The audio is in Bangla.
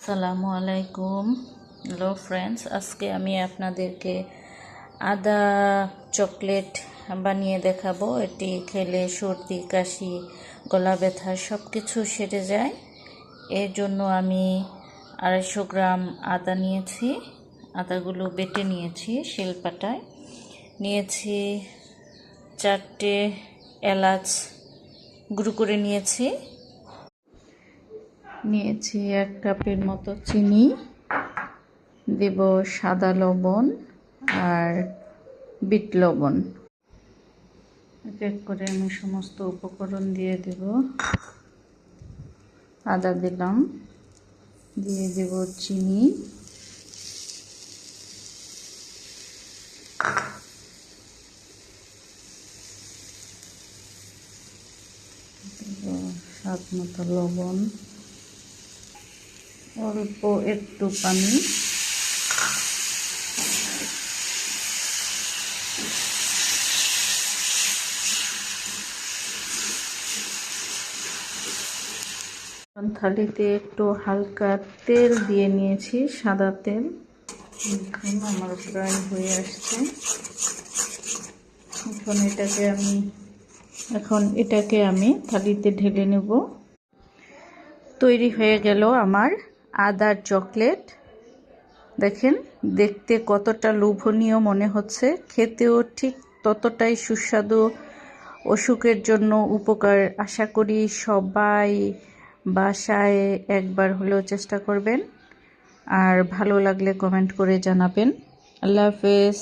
আসসালামু আলাইকুম। হ্যালো ফ্রেন্ডস, আজকে আমি আপনাদেরকে আদা চকলেট বানিয়ে দেখাবো। এটি খেলে সর্দি, কাশি, গলা ব্যথা সব কিছু সেরে যায়। এর জন্য আমি 250 গ্রাম আদা নিয়েছি। আদাগুলো বেটে নিয়েছি শিলপাটায়। নিয়েছি 4টে এলাচ গুঁড়ো করে নিয়েছি। 1 কাপের মতো চিনি, দেব সাদা লবণ আর বিট লবণ। এক এক করে আমি সমস্ত উপকরণ দিয়ে দেব। আদা দিলাম, দিয়ে দেব চিনি, স্বাদ মতো লবণ, অল্প একটু পানি, থালিতে একটু হালকা তেল দিয়ে নিয়েছি, সাদা তেল। আমার প্রায় হয়ে আসছে। এখন এটাকে আমি থালিতে ঢেলে নেব। তৈরি হয়ে গেল আমার আদার চকলেট। দেখেন, দেখতে কতটা লোভনীয় মনে হচ্ছে, খেতেও ঠিক ততটাই সুস্বাদু, অসুখের জন্য উপকার। আশা করি সবাই বাসায় একবার হলেও চেষ্টা করবেন, আর ভালো লাগলে কমেন্ট করে জানাবেন। আল্লাহ হাফেজ।